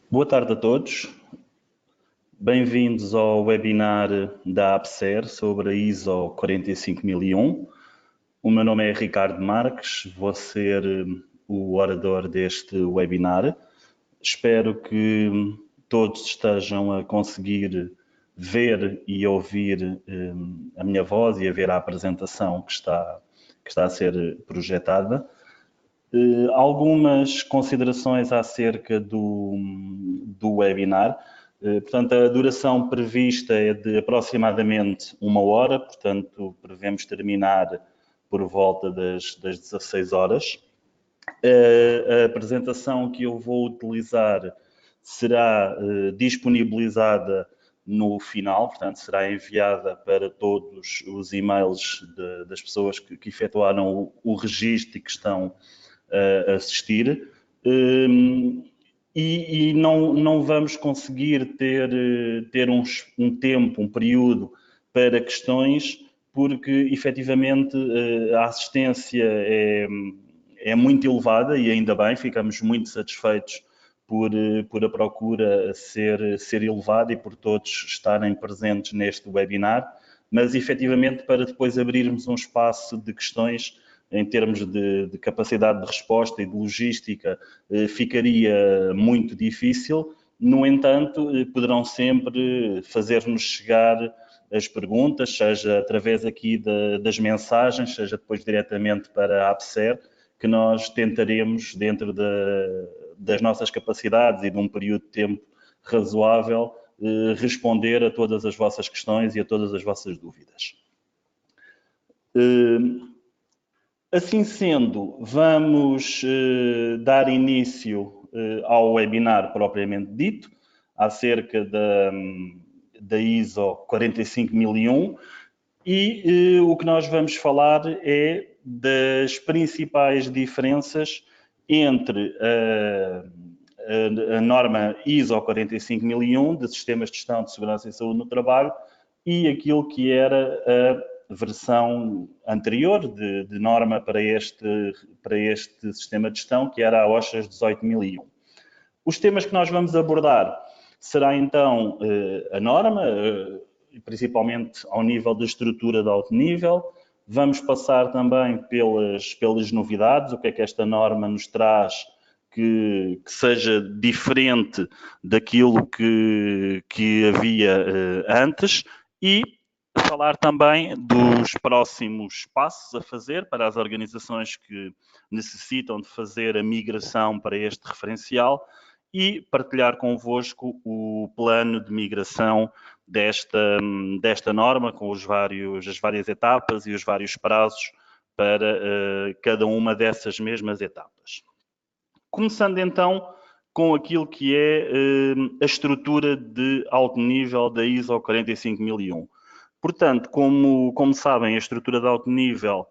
Boa tarde a todos. Bem-vindos ao webinar da APSER sobre a ISO 45001. O meu nome é Ricardo Marques, vou ser o orador deste webinar. Espero que todos estejam a conseguir ver e ouvir a minha voz e a ver a apresentação que está a ser projetada. Algumas considerações acerca do webinar. Portanto, a duração prevista é de aproximadamente 1 hora, portanto, prevemos terminar por volta das 16 horas. A apresentação que eu vou utilizar será disponibilizada no final, portanto, será enviada para todos os e-mails das pessoas que efetuaram o registro e que estão a assistir. E não vamos conseguir ter um tempo, um período para questões, porque efetivamente a assistência é muito elevada e ainda bem, ficamos muito satisfeitos por a procura ser elevada e por todos estarem presentes neste webinar, mas efetivamente para depois abrirmos um espaço de questões em termos de capacidade de resposta e de logística, ficaria muito difícil. No entanto, poderão sempre fazer-nos chegar as perguntas, seja através aqui das mensagens, seja depois diretamente para a APSER, que nós tentaremos, dentro das nossas capacidades e de um período de tempo razoável, responder a todas as vossas questões e a todas as vossas dúvidas. Assim sendo, vamos dar início ao webinar propriamente dito, acerca da ISO 45001, e o que nós vamos falar é das principais diferenças entre a norma ISO 45001 de Sistemas de Gestão de Segurança e Saúde no Trabalho e aquilo que era a versão anterior de norma para este sistema de gestão, que era a OSHAS 18001. Os temas que nós vamos abordar será então a norma, principalmente ao nível da estrutura de alto nível. Vamos passar também pelas novidades, o que é que esta norma nos traz que seja diferente daquilo que havia antes, e falar também dos próximos passos a fazer para as organizações que necessitam de fazer a migração para este referencial e partilhar convosco o plano de migração desta norma com as várias etapas e os vários prazos para cada uma dessas mesmas etapas. Começando então com aquilo que é a estrutura de alto nível da ISO 45001. Portanto, como sabem, a estrutura de alto nível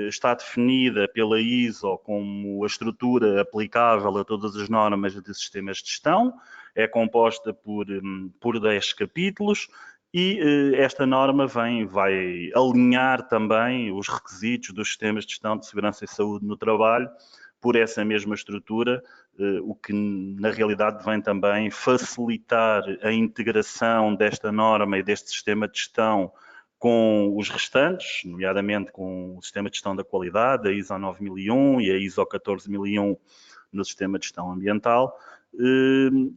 está definida pela ISO como a estrutura aplicável a todas as normas de sistemas de gestão, é composta por 10 capítulos e esta norma vai alinhar também os requisitos dos sistemas de gestão de segurança e saúde no trabalho por essa mesma estrutura, o que na realidade vem também facilitar a integração desta norma e deste sistema de gestão com os restantes, nomeadamente com o sistema de gestão da qualidade, a ISO 9001 e a ISO 14001 no sistema de gestão ambiental,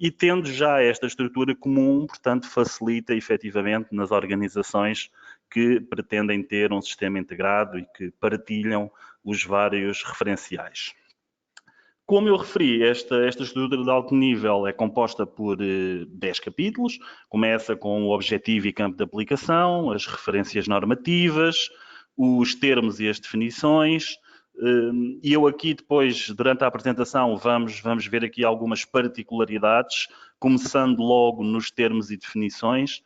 e tendo já esta estrutura comum, portanto, facilita efetivamente nas organizações que pretendem ter um sistema integrado e que partilham os vários referenciais. Como eu referi, esta estrutura de alto nível é composta por 10 capítulos, começa com o objetivo e campo de aplicação, as referências normativas, os termos e as definições, e eu aqui depois, durante a apresentação, vamos ver aqui algumas particularidades, começando logo nos termos e definições.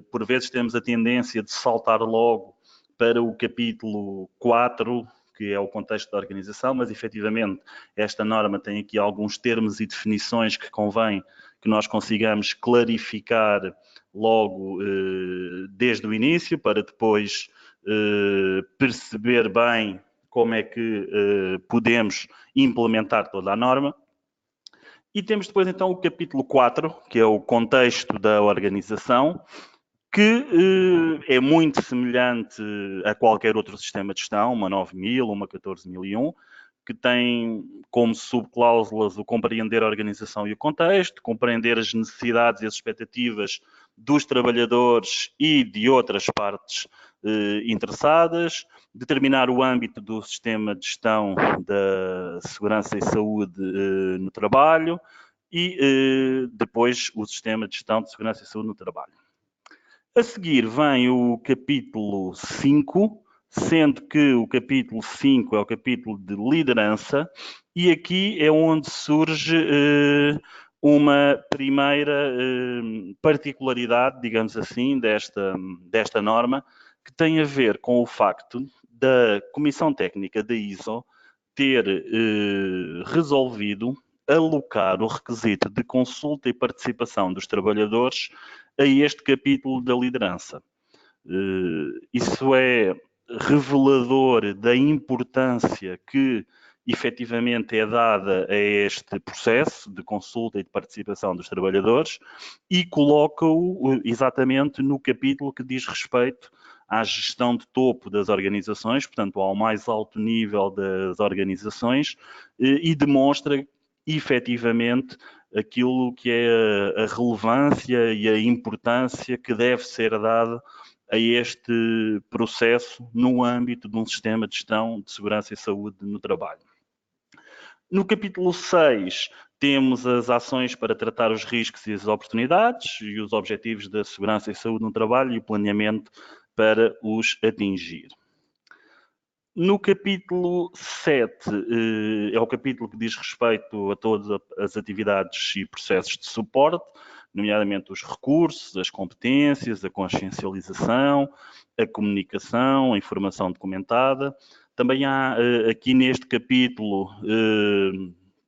Por vezes temos a tendência de saltar logo para o capítulo 4, que é o contexto da organização, mas efetivamente esta norma tem aqui alguns termos e definições que convém que nós consigamos clarificar logo desde o início, para depois perceber bem como é que podemos implementar toda a norma. E temos depois então o capítulo 4, que é o contexto da organização, que é muito semelhante a qualquer outro sistema de gestão, uma 9000, uma 14001, que tem como subcláusulas o compreender a organização e o contexto, compreender as necessidades e as expectativas dos trabalhadores e de outras partes interessadas, determinar o âmbito do sistema de gestão da segurança e saúde no trabalho e depois o sistema de gestão de segurança e saúde no trabalho. A seguir vem o capítulo 5, sendo que o capítulo 5 é o capítulo de liderança, e aqui é onde surge uma primeira particularidade, digamos assim, desta norma, que tem a ver com o facto da Comissão Técnica da ISO ter resolvido alocar o requisito de consulta e participação dos trabalhadores a este capítulo da liderança. Isso é revelador da importância que efetivamente é dada a este processo de consulta e de participação dos trabalhadores e coloca-o exatamente no capítulo que diz respeito à gestão de topo das organizações, portanto, ao mais alto nível das organizações, e demonstra efetivamente aquilo que é a relevância e a importância que deve ser dada a este processo no âmbito de um sistema de gestão de segurança e saúde no trabalho. No capítulo 6, temos as ações para tratar os riscos e as oportunidades e os objetivos da segurança e saúde no trabalho e o planeamento para os atingir. No capítulo 7, é o capítulo que diz respeito a todas as atividades e processos de suporte, nomeadamente os recursos, as competências, a consciencialização, a comunicação, a informação documentada. Também há aqui neste capítulo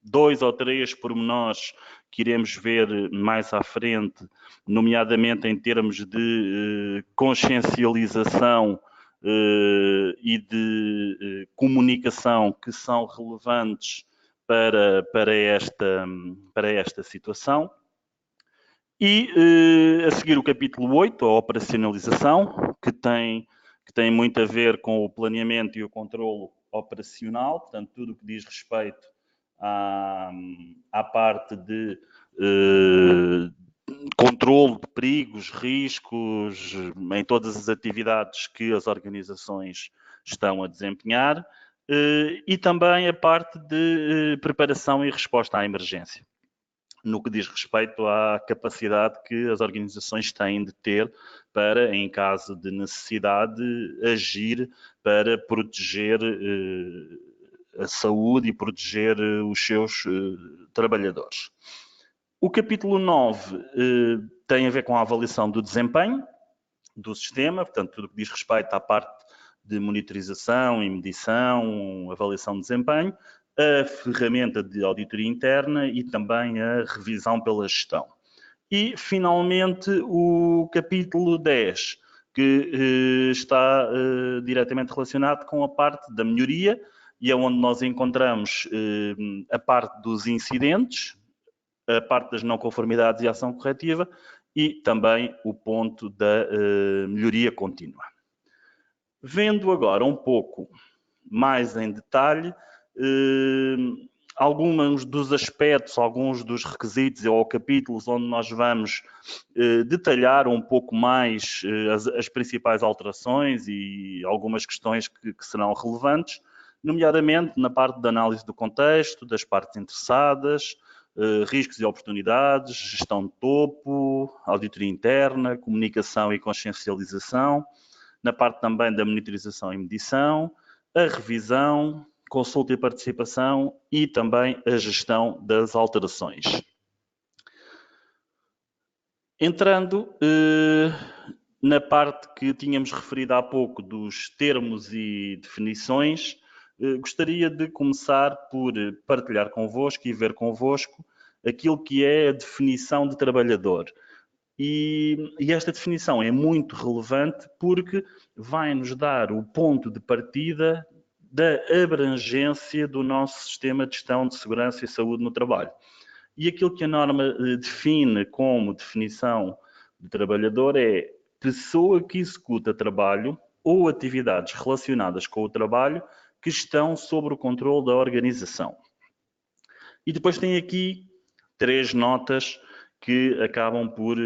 2 ou 3 pormenores que iremos ver mais à frente, nomeadamente em termos de consciencialização e de comunicação que são relevantes para esta situação. E a seguir o capítulo 8, a operacionalização, que tem muito a ver com o planeamento e o controlo operacional, portanto, tudo o que diz respeito à parte de controlo de perigos, riscos, em todas as atividades que as organizações estão a desempenhar, e também a parte de preparação e resposta à emergência, no que diz respeito à capacidade que as organizações têm de ter para, em caso de necessidade, agir para proteger a saúde e proteger os seus trabalhadores. O capítulo 9 tem a ver com a avaliação do desempenho do sistema, portanto, tudo o que diz respeito à parte de monitorização e medição, avaliação de desempenho, a ferramenta de auditoria interna e também a revisão pela gestão. E, finalmente, o capítulo 10, que está diretamente relacionado com a parte da melhoria e é onde nós encontramos a parte dos incidentes, a parte das não conformidades e ação corretiva e também o ponto da melhoria contínua. Vendo agora um pouco mais em detalhe alguns dos aspectos, alguns dos requisitos ou capítulos onde nós vamos detalhar um pouco mais as principais alterações e algumas questões que serão relevantes, nomeadamente na parte da análise do contexto, das partes interessadas, riscos e oportunidades, gestão de topo, auditoria interna, comunicação e consciencialização, na parte também da monitorização e medição, a revisão, consulta e participação e também a gestão das alterações. Entrando na parte que tínhamos referido há pouco dos termos e definições, gostaria de começar por partilhar convosco e ver convosco aquilo que é a definição de trabalhador. E esta definição é muito relevante porque vai nos dar o ponto de partida da abrangência do nosso sistema de gestão de segurança e saúde no trabalho. E aquilo que a norma define como definição de trabalhador é pessoa que executa trabalho ou atividades relacionadas com o trabalho que estão sob o controle da organização. E depois tem aqui 3 notas que acabam por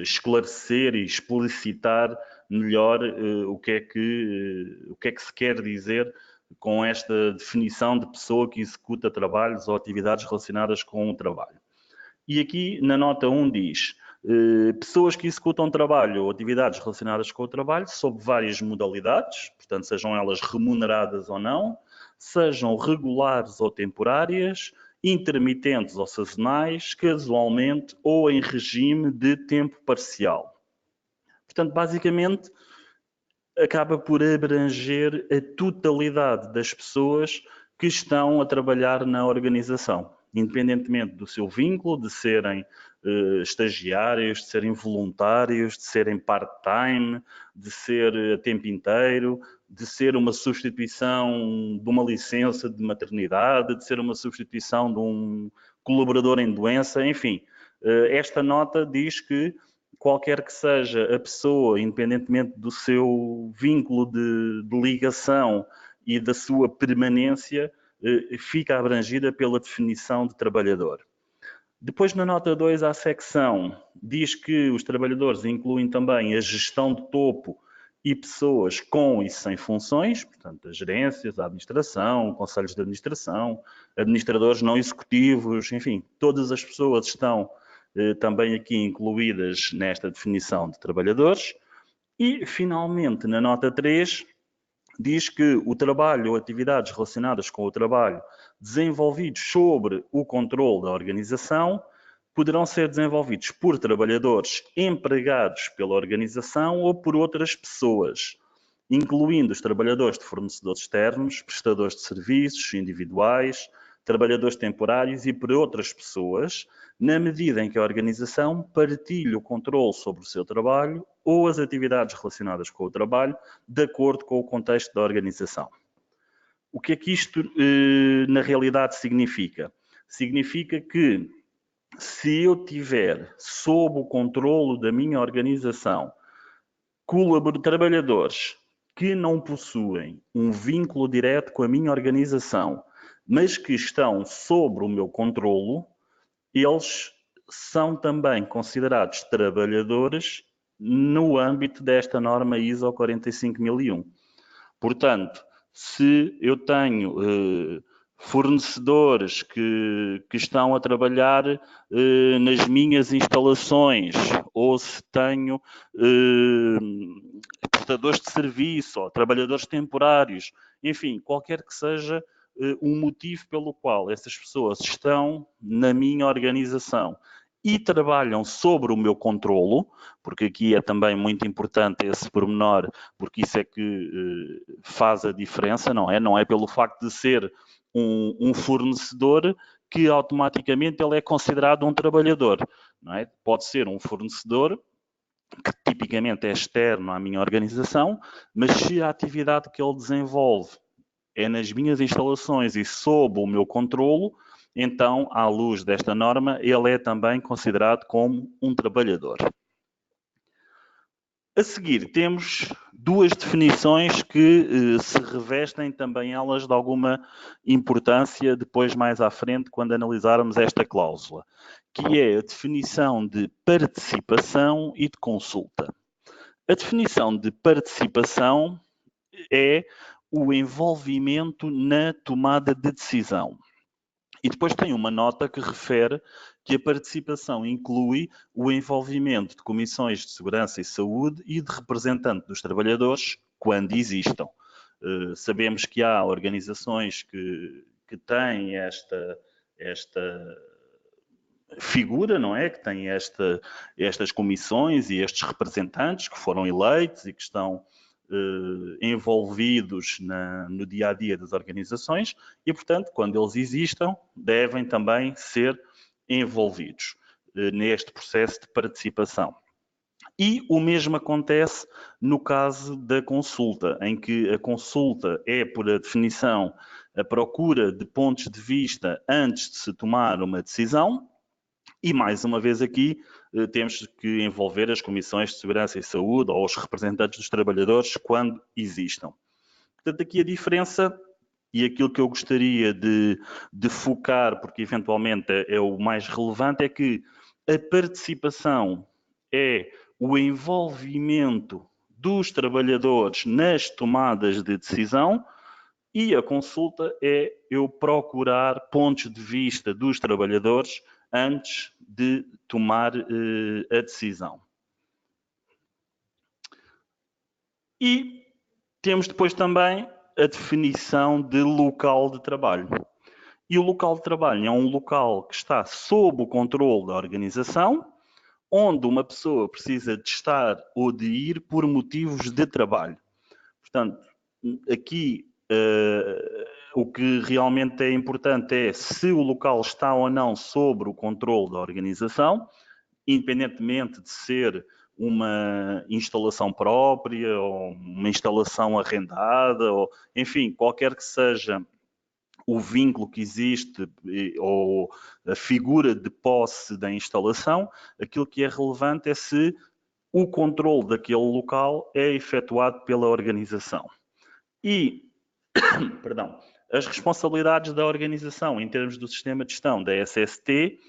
esclarecer e explicitar melhor o que é que se quer dizer com esta definição de pessoa que executa trabalhos ou atividades relacionadas com o trabalho. E aqui na nota 1 diz pessoas que executam trabalho ou atividades relacionadas com o trabalho sob várias modalidades, portanto sejam elas remuneradas ou não, sejam regulares ou temporárias, intermitentes ou sazonais, casualmente ou em regime de tempo parcial. Portanto, basicamente, acaba por abranger a totalidade das pessoas que estão a trabalhar na organização, independentemente do seu vínculo, de serem estagiários, de serem voluntários, de serem part-time, de ser a tempo inteiro, de ser uma substituição de uma licença de maternidade, de ser uma substituição de um colaborador em doença, enfim. Esta nota diz que qualquer que seja a pessoa, independentemente do seu vínculo de ligação e da sua permanência, fica abrangida pela definição de trabalhador. Depois, na nota 2, a secção diz que os trabalhadores incluem também a gestão de topo e pessoas com e sem funções, portanto, as gerências, a administração, conselhos de administração, administradores não executivos, enfim, todas as pessoas estão também aqui incluídas nesta definição de trabalhadores. E, finalmente, na nota 3, diz que o trabalho ou atividades relacionadas com o trabalho desenvolvidos sobre o controle da organização poderão ser desenvolvidos por trabalhadores empregados pela organização ou por outras pessoas, incluindo os trabalhadores de fornecedores externos, prestadores de serviços individuais, trabalhadores temporários e por outras pessoas, na medida em que a organização partilhe o controle sobre o seu trabalho ou as atividades relacionadas com o trabalho, de acordo com o contexto da organização. O que é que isto, na realidade, significa? Significa que, se eu tiver sob o controle da minha organização trabalhadores que não possuem um vínculo direto com a minha organização, mas que estão sob o meu controlo, eles são também considerados trabalhadores no âmbito desta norma ISO 45001. Portanto, se eu tenho fornecedores que estão a trabalhar nas minhas instalações, ou se tenho prestadores de serviço, ou trabalhadores temporários, enfim, qualquer que seja um motivo pelo qual essas pessoas estão na minha organização e trabalham sobre o meu controlo, porque aqui é também muito importante esse pormenor, porque isso é que faz a diferença, não é? Não é pelo facto de ser um fornecedor que automaticamente ele é considerado um trabalhador, não é? Pode ser um fornecedor que tipicamente é externo à minha organização, mas se a atividade que ele desenvolve é nas minhas instalações e sob o meu controlo, então, à luz desta norma, ele é também considerado como um trabalhador. A seguir, temos 2 definições que se revestem também elas de alguma importância depois mais à frente, quando analisarmos esta cláusula, que é a definição de participação e de consulta. A definição de participação é o envolvimento na tomada de decisão. E depois tem uma nota que refere que a participação inclui o envolvimento de comissões de segurança e saúde e de representante dos trabalhadores, quando existam. Sabemos que há organizações que têm esta figura, não é? Que têm estas comissões e estes representantes que foram eleitos e que estão envolvidos no dia-a-dia das organizações e, portanto, quando eles existam, devem também ser envolvidos neste processo de participação. E o mesmo acontece no caso da consulta, em que a consulta é, por a definição, a procura de pontos de vista antes de se tomar uma decisão, E, mais uma vez aqui, temos que envolver as comissões de segurança e saúde ou os representantes dos trabalhadores quando existam. Portanto, aqui a diferença e aquilo que eu gostaria de focar, porque eventualmente é o mais relevante, é que a participação é o envolvimento dos trabalhadores nas tomadas de decisão e a consulta é eu procurar pontos de vista dos trabalhadores antes de tomar a decisão. E temos depois também a definição de local de trabalho. E o local de trabalho é um local que está sob o controle da organização, onde uma pessoa precisa de estar ou de ir por motivos de trabalho. Portanto, aqui o que realmente é importante é se o local está ou não sob o controle da organização, independentemente de ser uma instalação própria ou uma instalação arrendada, ou, enfim, qualquer que seja o vínculo que existe ou a figura de posse da instalação, aquilo que é relevante é se o controle daquele local é efetuado pela organização. E, perdão, as responsabilidades da organização em termos do sistema de gestão da SST,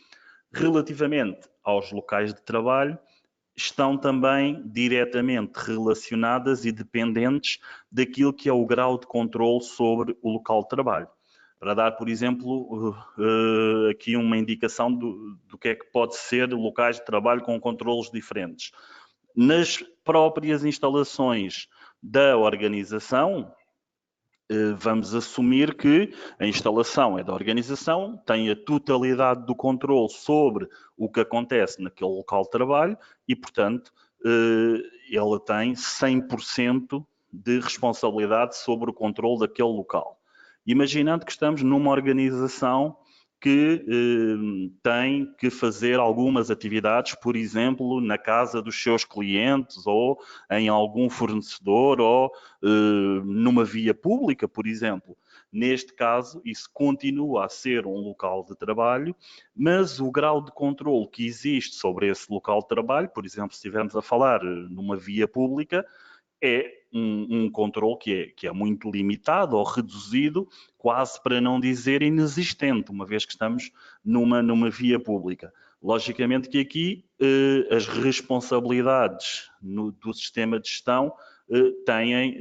relativamente aos locais de trabalho, estão também diretamente relacionadas e dependentes daquilo que é o grau de controle sobre o local de trabalho. Para dar, por exemplo, aqui uma indicação do que é que pode ser locais de trabalho com controlos diferentes. Nas próprias instalações da organização, vamos assumir que a instalação é da organização, tem a totalidade do controle sobre o que acontece naquele local de trabalho e, portanto, ela tem 100% de responsabilidade sobre o controle daquele local. Imaginando que estamos numa organização que tem que fazer algumas atividades, por exemplo, na casa dos seus clientes ou em algum fornecedor ou numa via pública, por exemplo. Neste caso, isso continua a ser um local de trabalho, mas o grau de controle que existe sobre esse local de trabalho, por exemplo, se estivermos a falar numa via pública, é um controle que é muito limitado ou reduzido, quase para não dizer inexistente, uma vez que estamos numa via pública. Logicamente que aqui as responsabilidades do sistema de gestão têm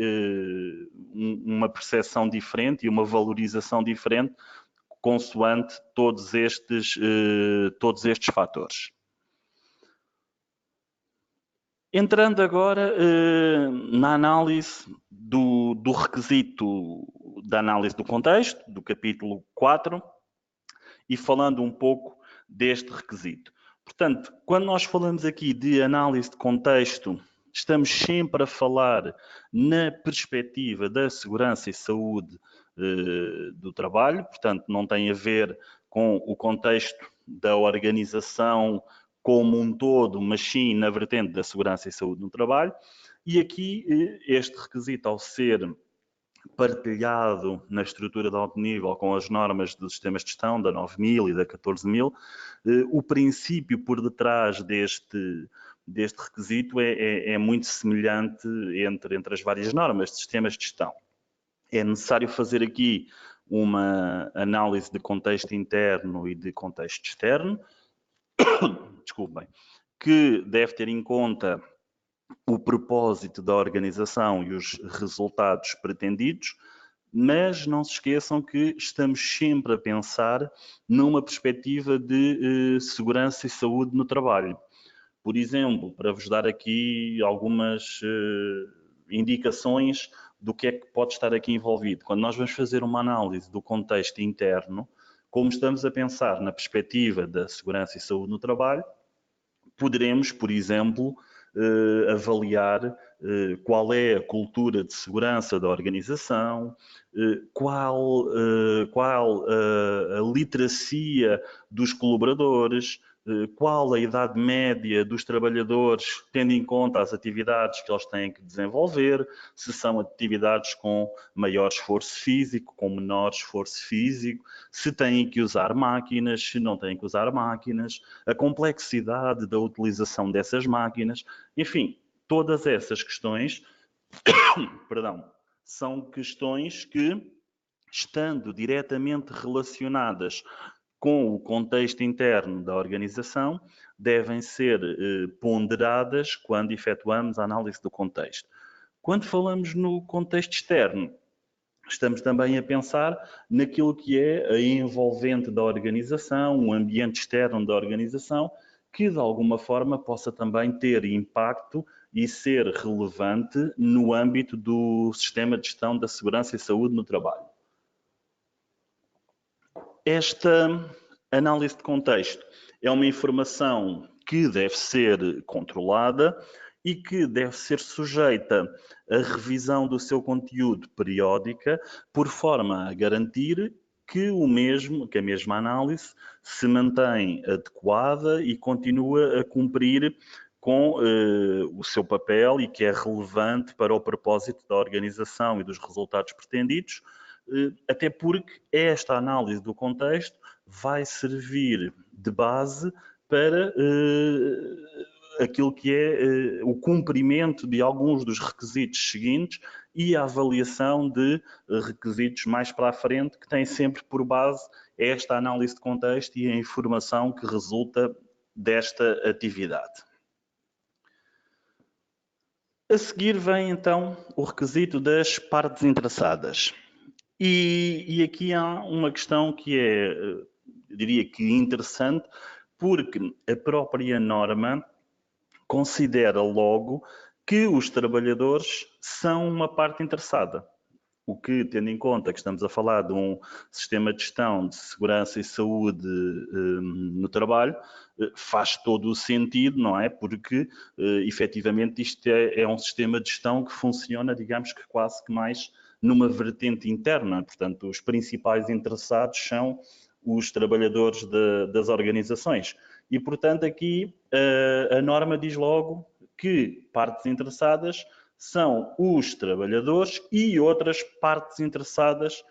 uma percepção diferente e uma valorização diferente consoante todos estes fatores. Entrando agora na análise do requisito da análise do contexto, do capítulo 4, e falando um pouco deste requisito. Portanto, quando nós falamos aqui de análise de contexto, estamos sempre a falar na perspectiva da segurança e saúde do trabalho, portanto, não tem a ver com o contexto da organização como um todo, mas sim na vertente da segurança e saúde no trabalho. E aqui este requisito, ao ser partilhado na estrutura de alto nível com as normas dos sistemas de gestão da 9000 e da 14000, o princípio por detrás deste requisito é muito semelhante entre as várias normas de sistemas de gestão. É necessário fazer aqui uma análise de contexto interno e de contexto externo, desculpem, que deve ter em conta o propósito da organização e os resultados pretendidos, mas não se esqueçam que estamos sempre a pensar numa perspectiva de segurança e saúde no trabalho. Por exemplo, para vos dar aqui algumas indicações do que é que pode estar aqui envolvido. Quando nós vamos fazer uma análise do contexto interno, como estamos a pensar na perspectiva da segurança e saúde no trabalho, poderemos, por exemplo, avaliar qual é a cultura de segurança da organização, qual a literacia dos colaboradores, qual a idade média dos trabalhadores, tendo em conta as atividades que eles têm que desenvolver, se são atividades com maior esforço físico, com menor esforço físico, se têm que usar máquinas, se não têm que usar máquinas, a complexidade da utilização dessas máquinas, enfim, todas essas questões, perdão, são questões que, estando diretamente relacionadas com o contexto interno da organização, devem ser ponderadas quando efetuamos a análise do contexto. Quando falamos no contexto externo, estamos também a pensar naquilo que é a envolvente da organização, o ambiente externo da organização, que de alguma forma possa também ter impacto e ser relevante no âmbito do sistema de gestão da segurança e saúde no trabalho. Esta análise de contexto é uma informação que deve ser controlada e que deve ser sujeita à revisão do seu conteúdo periódica, por forma a garantir que a mesma análise se mantém adequada e continua a cumprir com o seu papel e que é relevante para o propósito da organização e dos resultados pretendidos, até porque esta análise do contexto vai servir de base para aquilo que é o cumprimento de alguns dos requisitos seguintes e a avaliação de requisitos mais para a frente, que tem sempre por base esta análise de contexto e a informação que resulta desta atividade. A seguir vem então o requisito das partes interessadas. E aqui há uma questão que é, eu diria que interessante, porque a própria norma considera logo que os trabalhadores são uma parte interessada. O que, tendo em conta que estamos a falar de um sistema de gestão de segurança e saúde no trabalho, faz todo o sentido, não é? Porque, efetivamente, isto é um sistema de gestão que funciona, digamos que quase que mais numa vertente interna. Portanto, os principais interessados são os trabalhadores das organizações. E, portanto, aqui a norma diz logo que partes interessadas são os trabalhadores e outras partes interessadas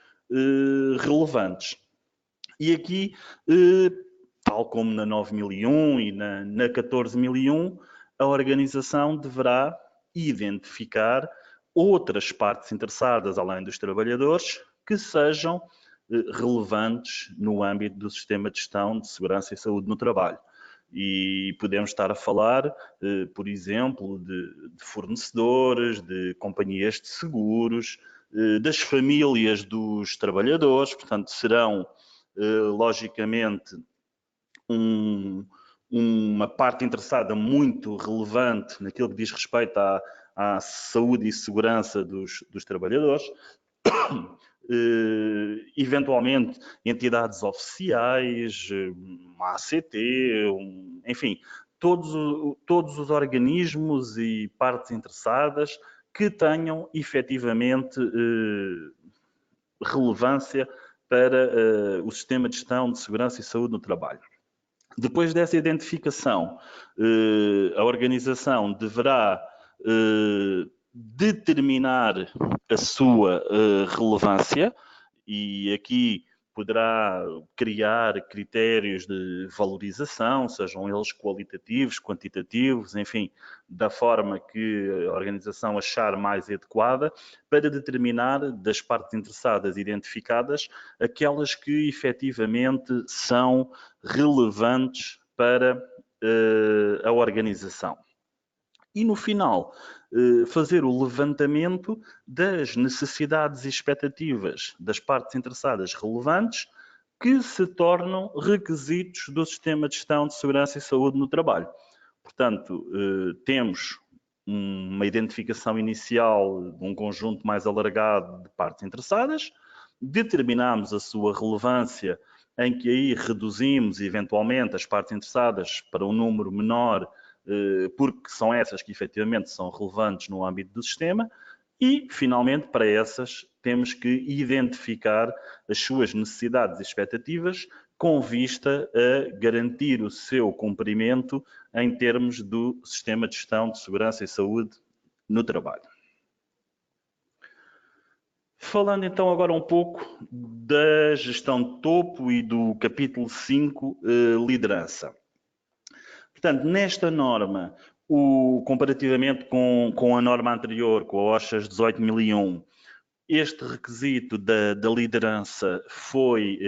relevantes. E aqui, tal como na 9001 e na 14001, a organização deverá identificar outras partes interessadas, além dos trabalhadores, que sejam relevantes no âmbito do sistema de gestão de segurança e saúde no trabalho. E podemos estar a falar, por exemplo, de fornecedores, de companhias de seguros, das famílias dos trabalhadores, portanto, serão, logicamente, uma parte interessada muito relevante naquilo que diz respeito à saúde e segurança dos trabalhadores. Eventualmente entidades oficiais, uma ACT, enfim, todos os organismos e partes interessadas que tenham efetivamente relevância para o sistema de gestão de segurança e saúde no trabalho. Depois dessa identificação, a organização deverá determinar a sua relevância e aqui poderá criar critérios de valorização, sejam eles qualitativos, quantitativos, enfim, da forma que a organização achar mais adequada, para determinar das partes interessadas identificadas aquelas que efetivamente são relevantes para a organização. E no final, fazer o levantamento das necessidades e expectativas das partes interessadas relevantes que se tornam requisitos do sistema de gestão de segurança e saúde no trabalho. Portanto, temos uma identificação inicial de um conjunto mais alargado de partes interessadas, determinamos a sua relevância, em que aí reduzimos eventualmente as partes interessadas para um número menor, porque são essas que efetivamente são relevantes no âmbito do sistema, e finalmente para essas temos que identificar as suas necessidades e expectativas com vista a garantir o seu cumprimento em termos do Sistema de Gestão de Segurança e Saúde no Trabalho. Falando então agora um pouco da gestão de topo e do capítulo 5, liderança. Portanto, nesta norma, comparativamente com a norma anterior, com a OSHAS 18001, este requisito da liderança foi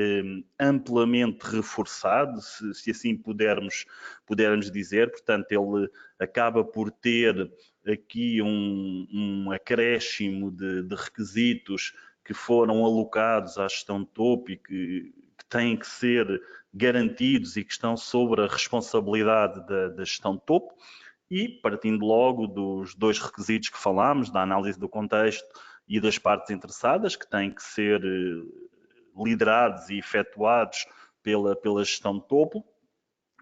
amplamente reforçado, se assim pudermos dizer. Portanto, ele acaba por ter aqui um acréscimo de requisitos que foram alocados à gestão de topo e que têm que ser garantidos e que estão sobre a responsabilidade da gestão de topo. E, partindo logo dos dois requisitos que falámos, da análise do contexto e das partes interessadas, que têm que ser liderados e efetuados pela gestão de topo,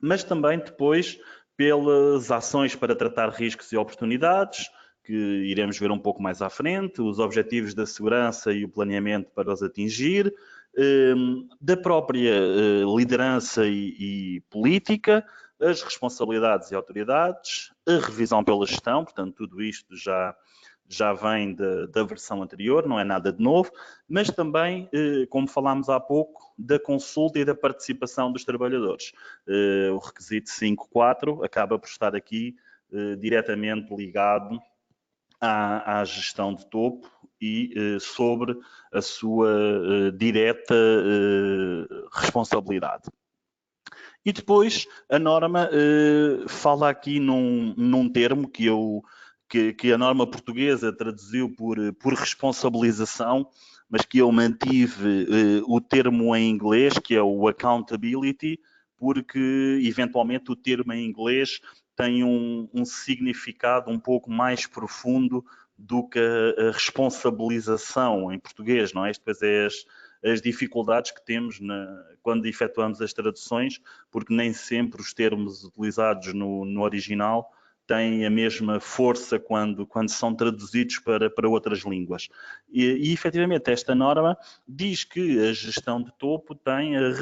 mas também depois pelas ações para tratar riscos e oportunidades, que iremos ver um pouco mais à frente, os objetivos da segurança e o planeamento para os atingir, da própria liderança e política, as responsabilidades e autoridades, a revisão pela gestão. Portanto, tudo isto já vem da versão anterior, não é nada de novo, mas também, como falámos há pouco, da consulta e da participação dos trabalhadores. O requisito 5.4 acaba por estar aqui diretamente ligado à gestão de topo e sobre a sua direta responsabilidade. E depois a norma fala aqui num termo que a norma portuguesa traduziu por responsabilização, mas que eu mantive o termo em inglês, que é o accountability, porque eventualmente o termo em inglês tem um significado um pouco mais profundo do que a responsabilização em português, não é? Isto depois é as dificuldades que temos quando efetuamos as traduções, porque nem sempre os termos utilizados no original têm a mesma força quando são traduzidos para outras línguas. E efetivamente esta norma diz que a gestão de topo tem a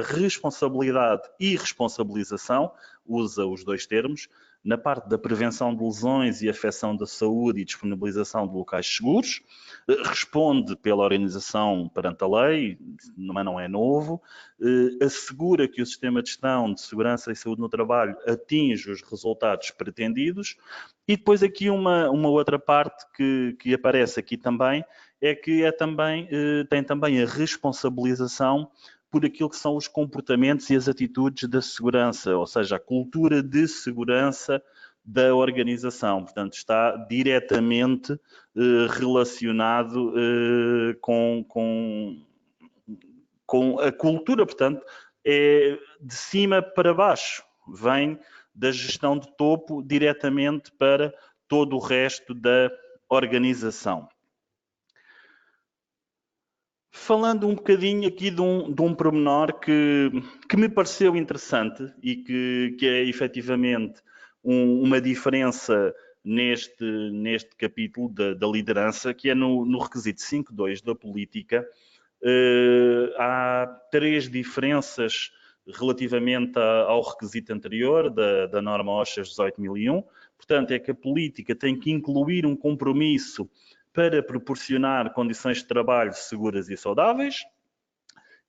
responsabilidade e responsabilização, usa os dois termos, na parte da prevenção de lesões e afecção da saúde e disponibilização de locais seguros, responde pela organização perante a lei, mas não é novo, assegura que o sistema de gestão de segurança e saúde no trabalho atinge os resultados pretendidos. E depois aqui uma outra parte que aparece aqui também, é que tem também a responsabilização por aquilo que são os comportamentos e as atitudes da segurança, ou seja, a cultura de segurança da organização. Portanto, está diretamente relacionado com a cultura. Portanto, é de cima para baixo, vem da gestão de topo diretamente para todo o resto da organização. Falando um bocadinho aqui de um pormenor que me pareceu interessante e que é efetivamente uma diferença neste capítulo da liderança, que é no requisito 5.2 da política. Há 3 diferenças relativamente ao requisito anterior da norma OSHAS 18001. Portanto, é que a política tem que incluir um compromisso para proporcionar condições de trabalho seguras e saudáveis.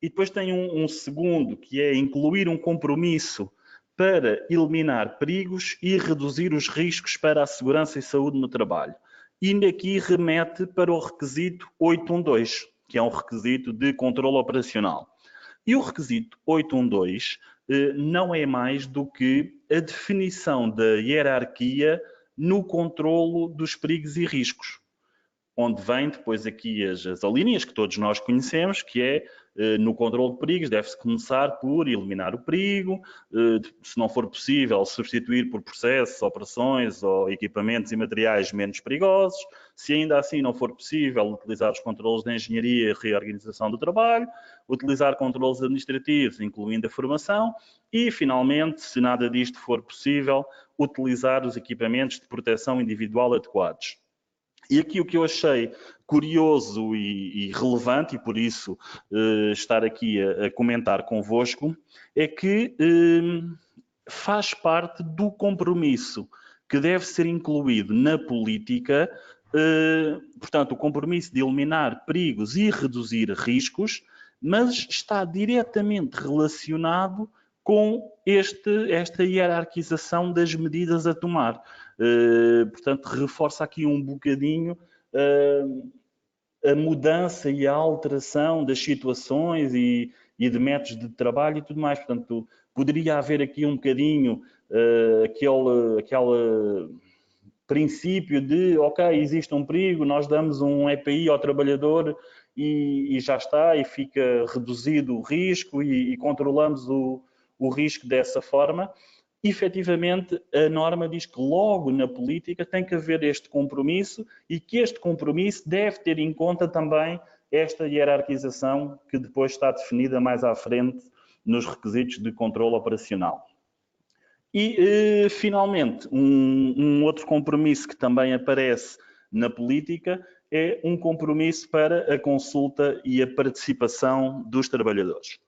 E depois tem um segundo, que é incluir um compromisso para eliminar perigos e reduzir os riscos para a segurança e saúde no trabalho. E aqui remete para o requisito 812, que é um requisito de controle operacional. E o requisito 812 não é mais do que a definição da hierarquia no controlo dos perigos e riscos, onde vem depois aqui as alíneas que todos nós conhecemos, que é no controle de perigos deve-se começar por eliminar o perigo, se não for possível substituir por processos, operações ou equipamentos e materiais menos perigosos, se ainda assim não for possível utilizar os controles de engenharia e reorganização do trabalho, utilizar controles administrativos, incluindo a formação e, finalmente, se nada disto for possível, utilizar os equipamentos de proteção individual adequados. E aqui o que eu achei curioso e relevante, e por isso estar aqui a comentar convosco, é que faz parte do compromisso que deve ser incluído na política, portanto, o compromisso de eliminar perigos e reduzir riscos, mas está diretamente relacionado com esta hierarquização das medidas a tomar. Portanto, reforça aqui um bocadinho a mudança e a alteração das situações e de métodos de trabalho e tudo mais. Portanto, poderia haver aqui um bocadinho aquele princípio de, ok, existe um perigo, nós damos um EPI ao trabalhador e já está, e fica reduzido o risco e controlamos o risco dessa forma. Efetivamente, a norma diz que logo na política tem que haver este compromisso e que este compromisso deve ter em conta também esta hierarquização que depois está definida mais à frente nos requisitos de controle operacional. E, finalmente, um outro compromisso que também aparece na política é um compromisso para a consulta e a participação dos trabalhadores.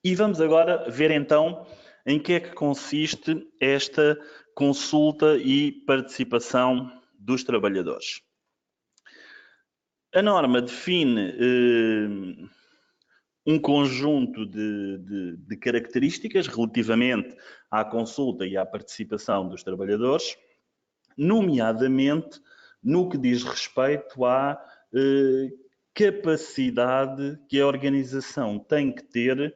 E vamos agora ver então em que é que consiste esta consulta e participação dos trabalhadores. A norma define um conjunto de características relativamente à consulta e à participação dos trabalhadores, nomeadamente no que diz respeito à capacidade que a organização tem que ter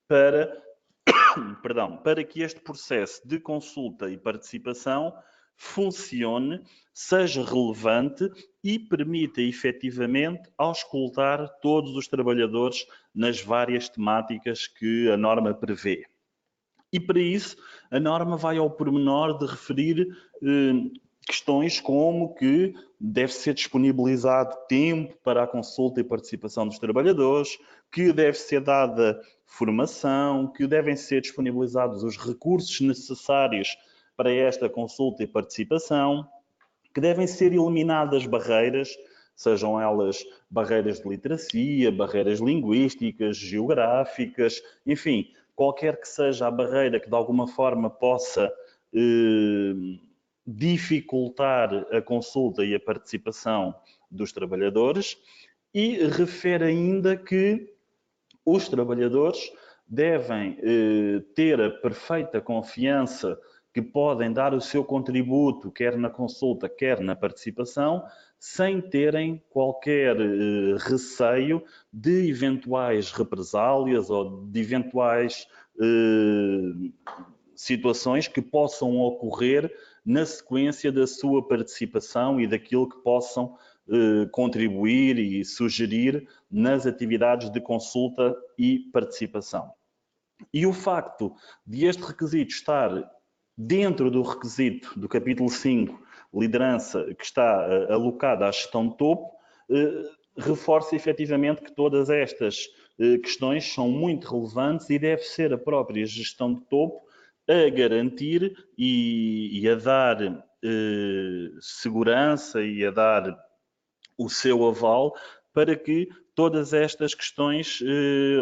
para que este processo de consulta e participação funcione, seja relevante e permita efetivamente auscultar todos os trabalhadores nas várias temáticas que a norma prevê. E para isso, a norma vai ao pormenor de referir questões como que deve ser disponibilizado tempo para a consulta e participação dos trabalhadores, que deve ser dada formação, que devem ser disponibilizados os recursos necessários para esta consulta e participação, que devem ser eliminadas barreiras, sejam elas barreiras de literacia, barreiras linguísticas, geográficas, enfim, qualquer que seja a barreira que de alguma forma possa dificultar a consulta e a participação dos trabalhadores, e refere ainda que os trabalhadores devem ter a perfeita confiança que podem dar o seu contributo, quer na consulta, quer na participação, sem terem qualquer receio de eventuais represálias ou de eventuais situações que possam ocorrer na sequência da sua participação e daquilo que possam contribuir e sugerir nas atividades de consulta e participação. E o facto de este requisito estar dentro do requisito do capítulo 5, liderança, que está alocada à gestão de topo, reforça efetivamente que todas estas questões são muito relevantes e deve ser a própria gestão de topo a garantir e a dar segurança e a dar o seu aval para que todas estas questões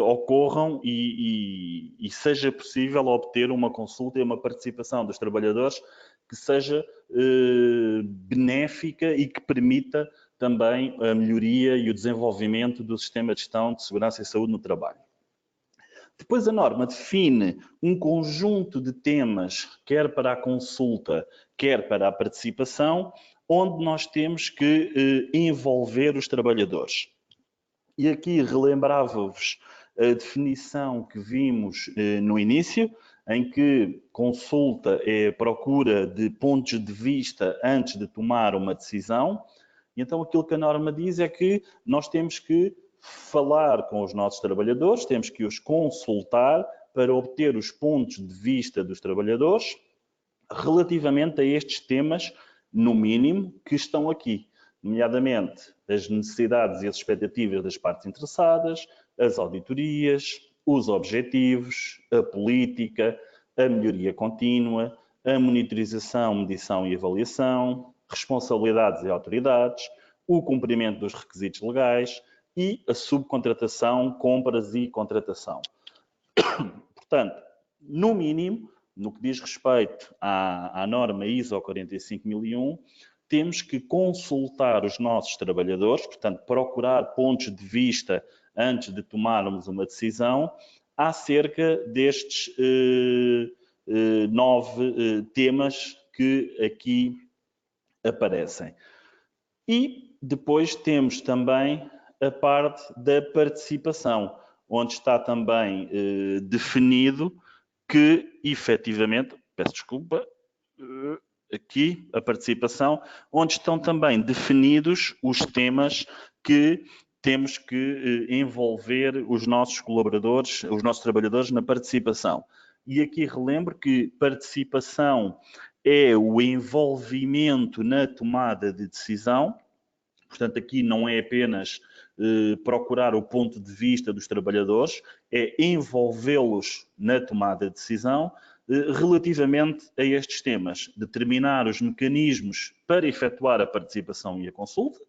ocorram e seja possível obter uma consulta e uma participação dos trabalhadores que seja benéfica e que permita também a melhoria e o desenvolvimento do sistema de gestão de segurança e saúde no trabalho. Depois a norma define um conjunto de temas, quer para a consulta, quer para a participação, onde nós temos que envolver os trabalhadores. E aqui relembrava-vos a definição que vimos no início, em que consulta é a procura de pontos de vista antes de tomar uma decisão. E então aquilo que a norma diz é que nós temos que falar com os nossos trabalhadores, temos que os consultar para obter os pontos de vista dos trabalhadores relativamente a estes temas, no mínimo, que estão aqui, nomeadamente as necessidades e as expectativas das partes interessadas, as auditorias, os objetivos, a política, a melhoria contínua, a monitorização, medição e avaliação, responsabilidades e autoridades, o cumprimento dos requisitos legais e a subcontratação, compras e contratação. Portanto, no mínimo, no que diz respeito à norma ISO 45001, temos que consultar os nossos trabalhadores, portanto, procurar pontos de vista antes de tomarmos uma decisão acerca destes 9 temas que aqui aparecem. E depois temos também a parte da participação, onde está também definido que, efetivamente, peço desculpa, aqui a participação, onde estão também definidos os temas que temos que envolver os nossos colaboradores, os nossos trabalhadores na participação. E aqui relembro que participação é o envolvimento na tomada de decisão. Portanto, aqui não é apenas procurar o ponto de vista dos trabalhadores, é envolvê-los na tomada de decisão relativamente a estes temas. Determinar os mecanismos para efetuar a participação e a consulta,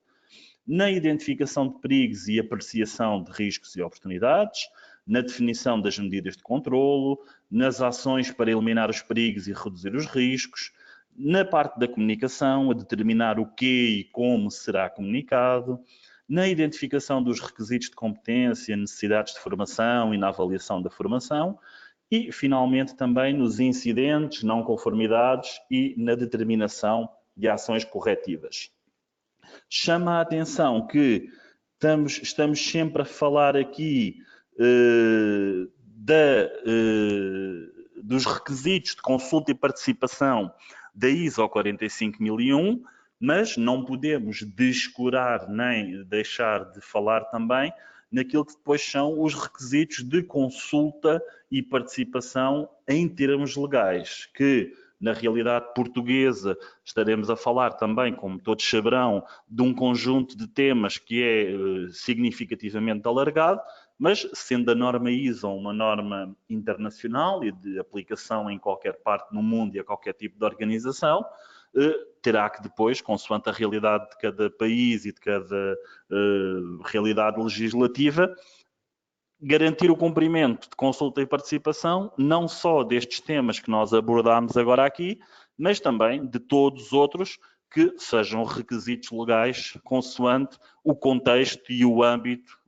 na identificação de perigos e apreciação de riscos e oportunidades, na definição das medidas de controlo, nas ações para eliminar os perigos e reduzir os riscos, na parte da comunicação, a determinar o que e como será comunicado, na identificação dos requisitos de competência, necessidades de formação e na avaliação da formação, e, finalmente, também nos incidentes, não conformidades e na determinação de ações corretivas. Chama a atenção que estamos sempre a falar aqui dos requisitos de consulta e participação da ISO 45001, mas não podemos descurar nem deixar de falar também naquilo que depois são os requisitos de consulta e participação em termos legais, que na realidade portuguesa estaremos a falar também, como todos saberão, de um conjunto de temas que é significativamente alargado, mas sendo a norma ISO uma norma internacional e de aplicação em qualquer parte no mundo e a qualquer tipo de organização, terá que depois, consoante a realidade de cada país e de cada realidade legislativa, garantir o cumprimento de consulta e participação, não só destes temas que nós abordámos agora aqui, mas também de todos os outros que sejam requisitos legais consoante o contexto e o âmbito,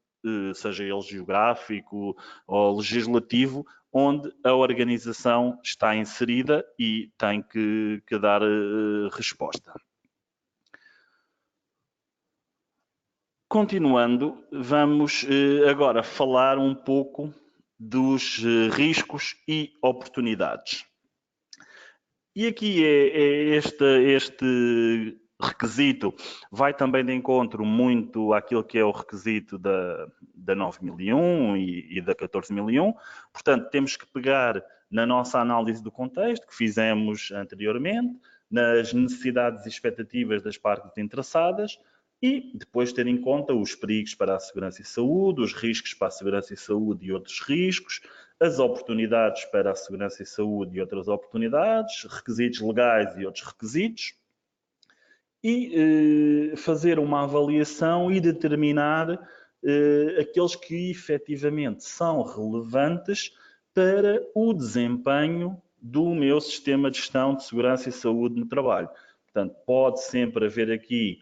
seja ele geográfico ou legislativo, onde a organização está inserida e tem que dar resposta. Continuando, vamos agora falar um pouco dos riscos e oportunidades. E aqui este requisito vai também de encontro muito àquilo que é o requisito da 9001 e da 14001. Portanto, temos que pegar na nossa análise do contexto que fizemos anteriormente, nas necessidades e expectativas das partes interessadas, e depois ter em conta os perigos para a segurança e saúde, os riscos para a segurança e saúde e outros riscos, as oportunidades para a segurança e saúde e outras oportunidades, requisitos legais e outros requisitos, e fazer uma avaliação e determinar aqueles que efetivamente são relevantes para o desempenho do meu sistema de gestão de segurança e saúde no trabalho. Portanto, pode sempre haver aqui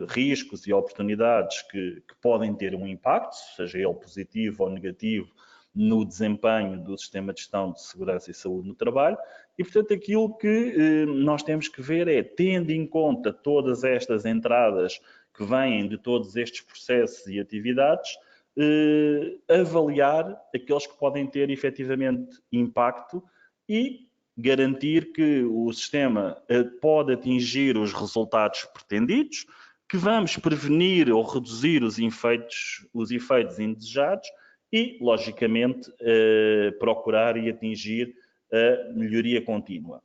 riscos e oportunidades que podem ter um impacto, seja ele positivo ou negativo, no desempenho do sistema de gestão de segurança e saúde no trabalho. E, portanto, aquilo que nós temos que ver é, tendo em conta todas estas entradas que vêm de todos estes processos e atividades, avaliar aqueles que podem ter efetivamente impacto e garantir que o sistema pode atingir os resultados pretendidos, que vamos prevenir ou reduzir os efeitos indesejados e, logicamente, procurar e atingir a melhoria contínua.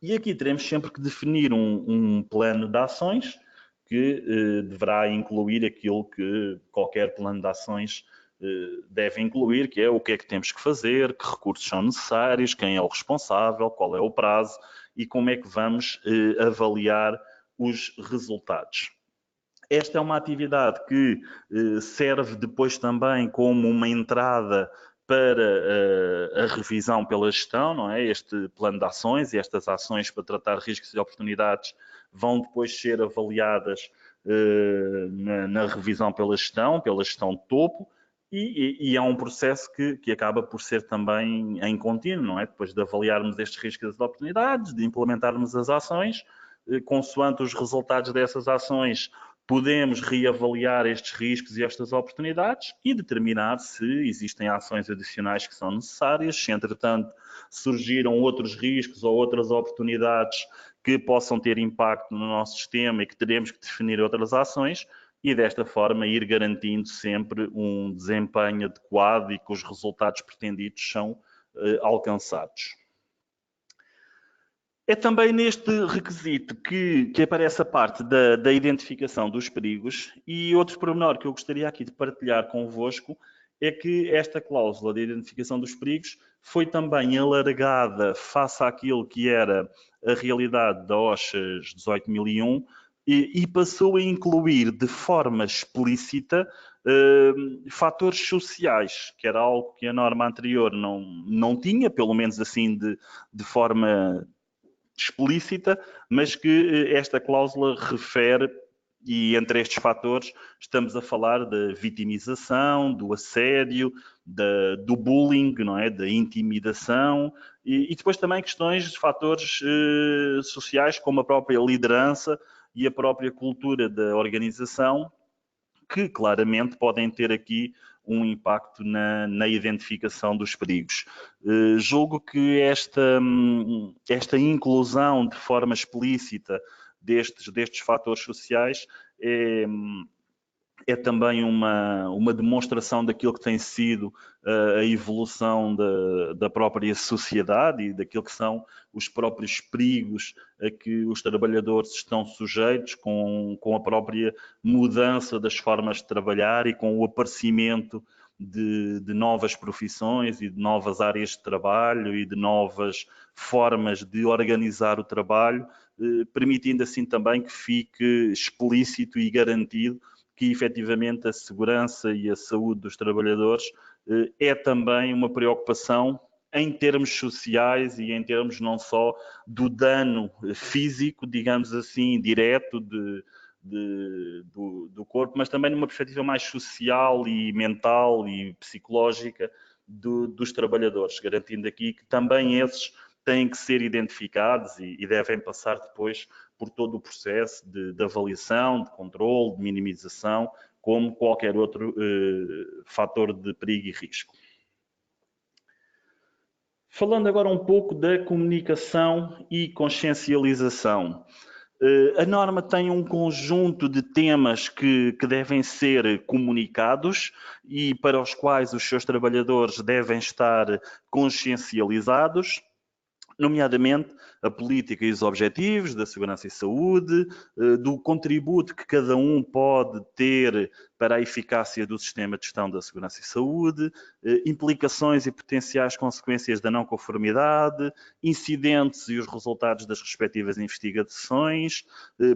E aqui teremos sempre que definir um plano de ações que deverá incluir aquilo que qualquer plano de ações deve incluir, que é o que é que temos que fazer, que recursos são necessários, quem é o responsável, qual é o prazo e como é que vamos avaliar os resultados. Esta é uma atividade que serve depois também como uma entrada para a revisão pela gestão, não é? Este plano de ações e estas ações para tratar riscos e oportunidades vão depois ser avaliadas na revisão pela gestão de topo, e é um processo que acaba por ser também em contínuo, não é? Depois de avaliarmos estes riscos e oportunidades, de implementarmos as ações, consoante os resultados dessas ações, podemos reavaliar estes riscos e estas oportunidades e determinar se existem ações adicionais que são necessárias, se entretanto surgiram outros riscos ou outras oportunidades que possam ter impacto no nosso sistema e que teremos que definir outras ações, e desta forma ir garantindo sempre um desempenho adequado e que os resultados pretendidos são alcançados. É também neste requisito que aparece a parte da identificação dos perigos, e outro pormenor que eu gostaria aqui de partilhar convosco é que esta cláusula de identificação dos perigos foi também alargada face àquilo que era a realidade da OSHAS 18001 e passou a incluir de forma explícita fatores sociais, que era algo que a norma anterior não tinha, pelo menos assim de forma explícita, mas que esta cláusula refere, e entre estes fatores estamos a falar da vitimização, do assédio, do bullying, não é? Da intimidação, e depois também questões de fatores sociais, como a própria liderança e a própria cultura da organização, que claramente podem ter aqui um impacto na identificação dos perigos. Julgo que esta inclusão de forma explícita destes fatores sociais é também uma demonstração daquilo que tem sido a evolução da própria sociedade e daquilo que são os próprios perigos a que os trabalhadores estão sujeitos com a própria mudança das formas de trabalhar e com o aparecimento de novas profissões e de novas áreas de trabalho e de novas formas de organizar o trabalho, permitindo assim também que fique explícito e garantido que efetivamente a segurança e a saúde dos trabalhadores é também uma preocupação em termos sociais e em termos não só do dano físico, digamos assim, direto do corpo, mas também numa perspectiva mais social e mental e psicológica dos trabalhadores, garantindo aqui que também esses têm que ser identificados e devem passar depois por todo o processo de avaliação, de controle, de minimização, como qualquer outro fator de perigo e risco. Falando agora um pouco da comunicação e consciencialização. A norma tem um conjunto de temas que devem ser comunicados e para os quais os seus trabalhadores devem estar consciencializados, nomeadamente a política e os objetivos da segurança e saúde, do contributo que cada um pode ter para a eficácia do sistema de gestão da segurança e saúde, implicações e potenciais consequências da não conformidade, incidentes e os resultados das respectivas investigações,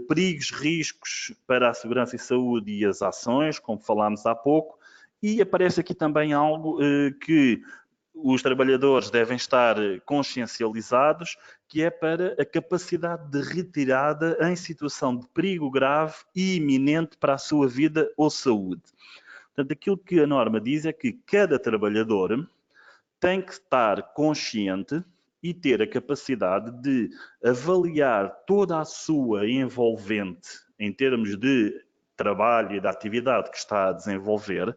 perigos, riscos para a segurança e saúde e as ações, como falámos há pouco, e aparece aqui também algo que os trabalhadores devem estar consciencializados, que é para a capacidade de retirada em situação de perigo grave e iminente para a sua vida ou saúde. Portanto, aquilo que a norma diz é que cada trabalhador tem que estar consciente e ter a capacidade de avaliar toda a sua envolvente em termos de trabalho e da atividade que está a desenvolver,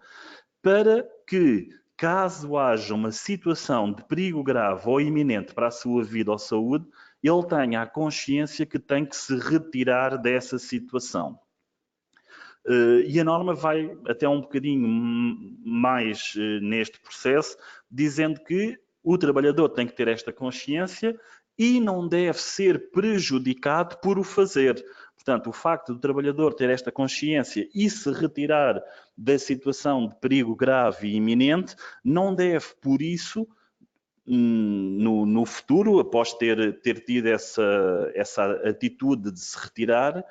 para que, caso haja uma situação de perigo grave ou iminente para a sua vida ou saúde, ele tenha a consciência que tem que se retirar dessa situação. E a norma vai até um bocadinho mais neste processo, dizendo que o trabalhador tem que ter esta consciência e não deve ser prejudicado por o fazer. Portanto, o facto do trabalhador ter esta consciência e se retirar da situação de perigo grave e iminente, não deve, por isso, no futuro, após ter tido essa atitude de se retirar,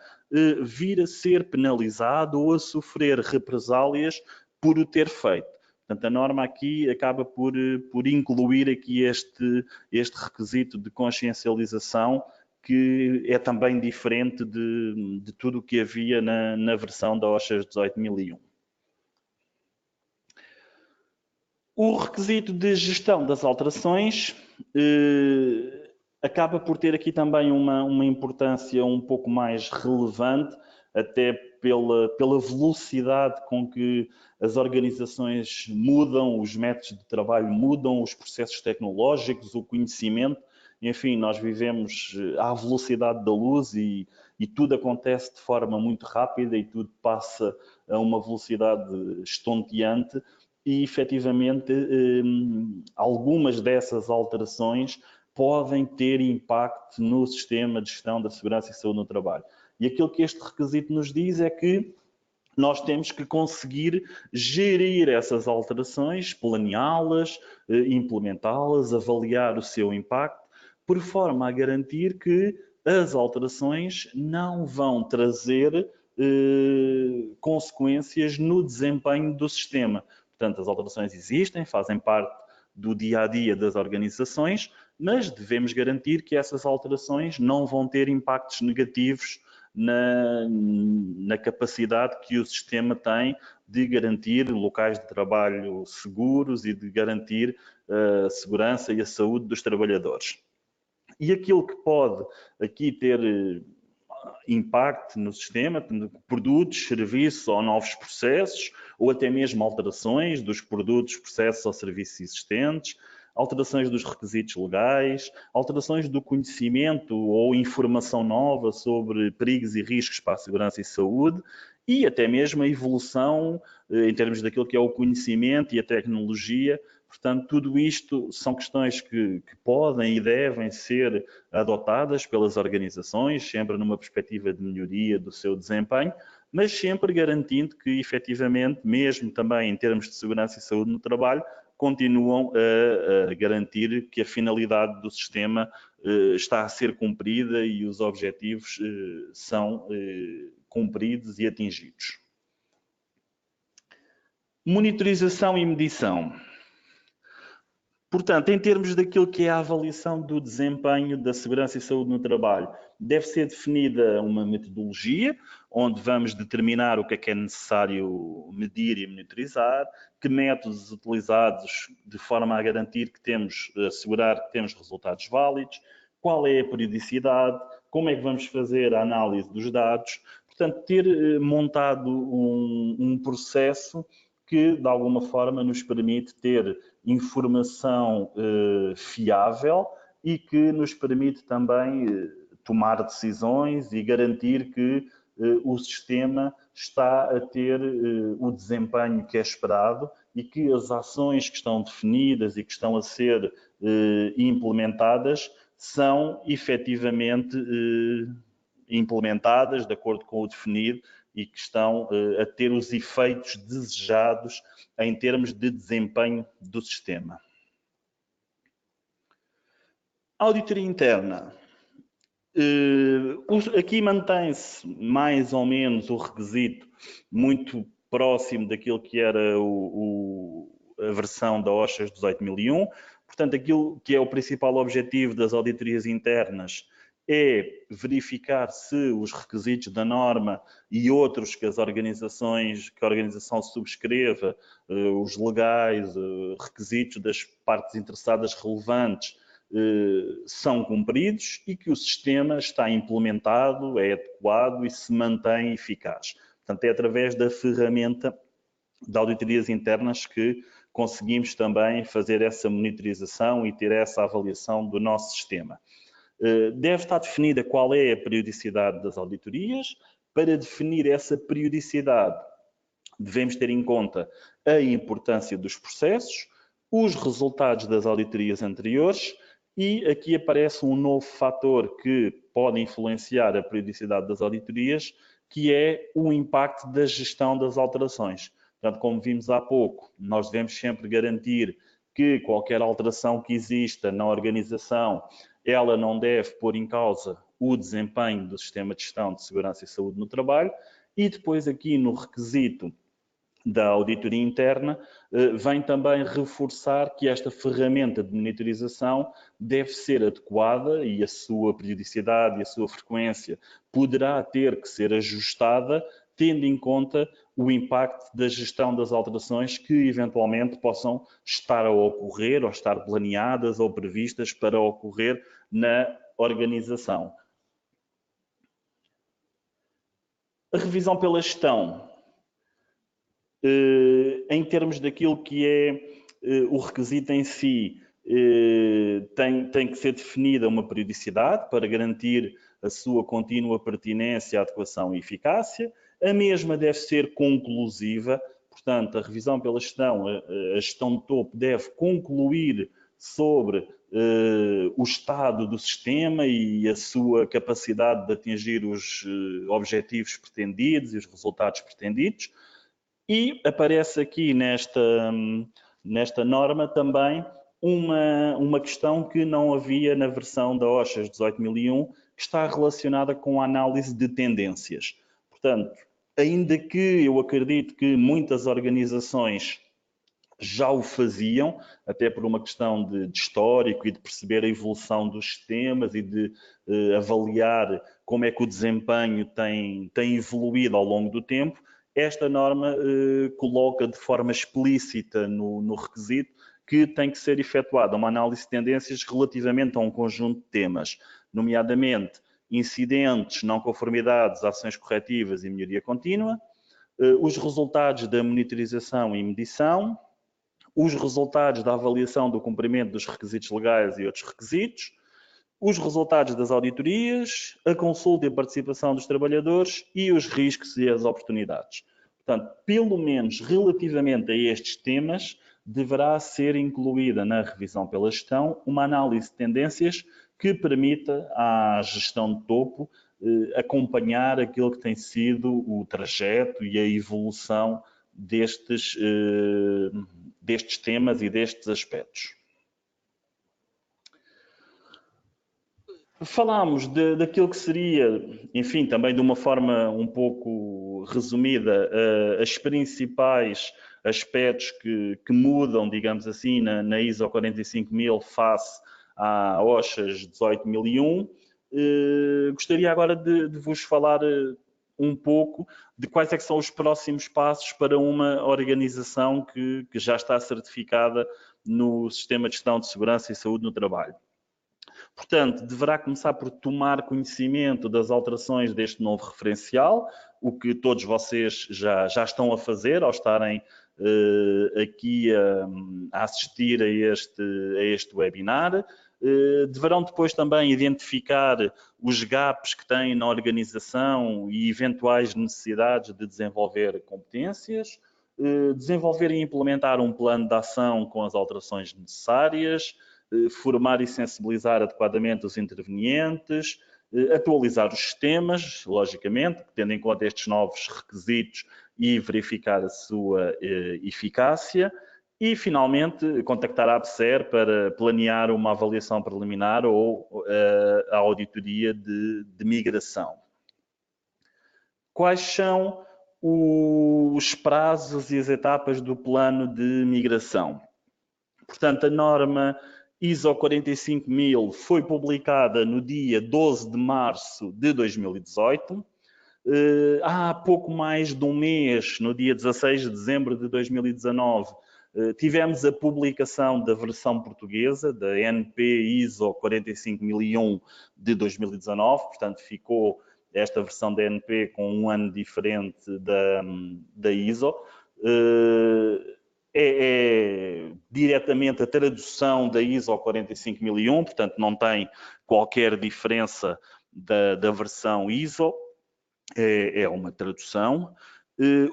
vir a ser penalizado ou a sofrer represálias por o ter feito. Portanto, a norma aqui acaba por incluir aqui este requisito de consciencialização, que é também diferente de tudo o que havia na versão da OSHA 18001. O requisito de gestão das alterações acaba por ter aqui também uma importância um pouco mais relevante, até pela velocidade com que as organizações mudam, os métodos de trabalho mudam, os processos tecnológicos, o conhecimento. Enfim, nós vivemos à velocidade da luz e tudo acontece de forma muito rápida e tudo passa a uma velocidade estonteante e, efetivamente, algumas dessas alterações podem ter impacto no sistema de gestão da segurança e saúde no trabalho. E aquilo que este requisito nos diz é que nós temos que conseguir gerir essas alterações, planeá-las, implementá-las, avaliar o seu impacto, por forma a garantir que as alterações não vão trazer consequências no desempenho do sistema. Portanto, as alterações existem, fazem parte do dia-a-dia das organizações, mas devemos garantir que essas alterações não vão ter impactos negativos na capacidade que o sistema tem de garantir locais de trabalho seguros e de garantir a segurança e a saúde dos trabalhadores. E aquilo que pode aqui ter impacto no sistema, produtos, serviços ou novos processos, ou até mesmo alterações dos produtos, processos ou serviços existentes, alterações dos requisitos legais, alterações do conhecimento ou informação nova sobre perigos e riscos para a segurança e saúde, e até mesmo a evolução em termos daquilo que é o conhecimento e a tecnologia. Portanto, tudo isto são questões que podem e devem ser adotadas pelas organizações, sempre numa perspectiva de melhoria do seu desempenho, mas sempre garantindo que, efetivamente, mesmo também em termos de segurança e saúde no trabalho, continuam a garantir que a finalidade do sistema está a ser cumprida e os objetivos são cumpridos e atingidos. Monitorização e medição. Portanto, em termos daquilo que é a avaliação do desempenho da segurança e saúde no trabalho, deve ser definida uma metodologia, onde vamos determinar o que é necessário medir e monitorizar, que métodos utilizados de forma a garantir que assegurar que temos resultados válidos, qual é a periodicidade, como é que vamos fazer a análise dos dados. Portanto, ter montado um processo que, de alguma forma, nos permite ter informação fiável e que nos permite também tomar decisões e garantir que o sistema está a ter o desempenho que é esperado e que as ações que estão definidas e que estão a ser implementadas são efetivamente implementadas de acordo com o definido e que estão a ter os efeitos desejados em termos de desempenho do sistema. Auditoria interna. Aqui mantém-se mais ou menos o requisito muito próximo daquilo que era a versão da OSHA 18001. Portanto, aquilo que é o principal objetivo das auditorias internas é verificar se os requisitos da norma e outros que a organização subscreva, os legais, requisitos das partes interessadas relevantes, são cumpridos e que o sistema está implementado, é adequado e se mantém eficaz. Portanto, é através da ferramenta de auditorias internas que conseguimos também fazer essa monitorização e ter essa avaliação do nosso sistema. Deve estar definida qual é a periodicidade das auditorias. Para definir essa periodicidade, devemos ter em conta a importância dos processos, os resultados das auditorias anteriores E aqui aparece um novo fator que pode influenciar a periodicidade das auditorias, que é o impacto da gestão das alterações. Portanto, como vimos há pouco, nós devemos sempre garantir que qualquer alteração que exista na organização, ela não deve pôr em causa o desempenho do sistema de gestão de segurança e saúde no trabalho. E depois aqui no requisito da auditoria interna, vem também reforçar que esta ferramenta de monitorização deve ser adequada e a sua periodicidade e a sua frequência poderá ter que ser ajustada, tendo em conta o impacto da gestão das alterações que eventualmente possam estar a ocorrer ou estar planeadas ou previstas para ocorrer na organização. A revisão pela gestão. Em termos daquilo que é o requisito em si, tem que ser definida uma periodicidade para garantir a sua contínua pertinência, adequação e eficácia. A mesma deve ser conclusiva, portanto, a revisão pela gestão, a gestão de topo deve concluir sobre o estado do sistema e a sua capacidade de atingir os objetivos pretendidos e os resultados pretendidos. E aparece aqui nesta norma também uma questão que não havia na versão da OSHA 18001, que está relacionada com a análise de tendências. Portanto, ainda que eu acredito que muitas organizações já o faziam, até por uma questão de histórico e de perceber a evolução dos sistemas e de avaliar como é que o desempenho tem evoluído ao longo do tempo, esta norma coloca de forma explícita no requisito que tem que ser efetuada uma análise de tendências relativamente a um conjunto de temas, nomeadamente incidentes, não conformidades, ações corretivas e melhoria contínua, os resultados da monitorização e medição, os resultados da avaliação do cumprimento dos requisitos legais e outros requisitos, os resultados das auditorias, a consulta e a participação dos trabalhadores e os riscos e as oportunidades. Portanto, pelo menos relativamente a estes temas, deverá ser incluída na revisão pela gestão uma análise de tendências que permita à gestão de topo acompanhar aquilo que tem sido o trajeto e a evolução destes temas e destes aspectos. Falámos daquilo que seria, enfim, também de uma forma um pouco resumida, as principais aspectos que mudam, digamos assim, na ISO 45000 face à OSHA 18001. Gostaria agora de vos falar um pouco de quais é que são os próximos passos para uma organização que já está certificada no Sistema de Gestão de Segurança e Saúde no Trabalho. Portanto, deverá começar por tomar conhecimento das alterações deste novo referencial, o que todos vocês já estão a fazer ao estarem aqui a assistir a este webinar. Deverão depois também identificar os gaps que têm na organização e eventuais necessidades de desenvolver competências, desenvolver e implementar um plano de ação com as alterações necessárias, formar e sensibilizar adequadamente os intervenientes, atualizar os sistemas, logicamente, tendo em conta estes novos requisitos e verificar a sua eficácia. E, finalmente, contactar a ABSER para planear uma avaliação preliminar ou a auditoria de migração. Quais são os prazos e as etapas do plano de migração? Portanto, a norma ISO 45000 foi publicada no dia 12 de março de 2018. Há pouco mais de um mês, no dia 16 de dezembro de 2019, tivemos a publicação da versão portuguesa da NP ISO 45001 de 2019, portanto ficou esta versão da NP com um ano diferente da ISO. É diretamente a tradução da ISO 45001, portanto não tem qualquer diferença da versão ISO, é uma tradução.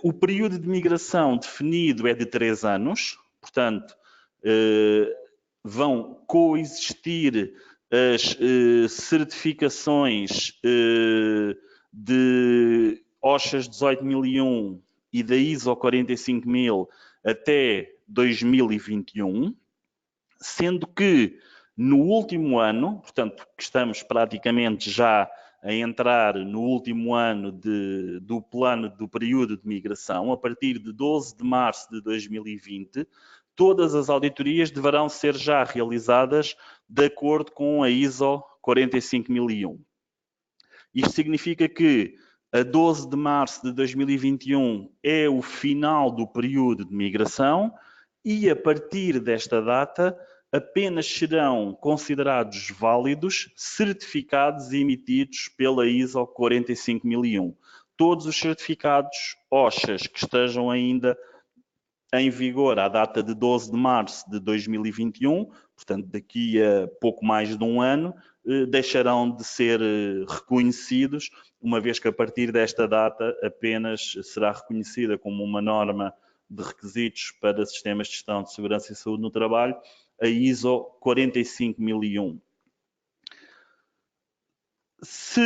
O período de migração definido é de 3 anos, portanto vão coexistir as certificações de OSHAS 18001 e da ISO 45000 até 2021, sendo que no último ano, portanto, que estamos praticamente já a entrar no último ano do plano do período de migração, a partir de 12 de março de 2020, todas as auditorias deverão ser já realizadas de acordo com a ISO 45001. Isto significa que a 12 de março de 2021 é o final do período de migração e, a partir desta data, apenas serão considerados válidos certificados emitidos pela ISO 45001. Todos os certificados OSHAs que estejam ainda em vigor à data de 12 de março de 2021, portanto, daqui a pouco mais de um ano, deixarão de ser reconhecidos, uma vez que a partir desta data apenas será reconhecida como uma norma de requisitos para sistemas de gestão de segurança e saúde no trabalho, a ISO 45001. Se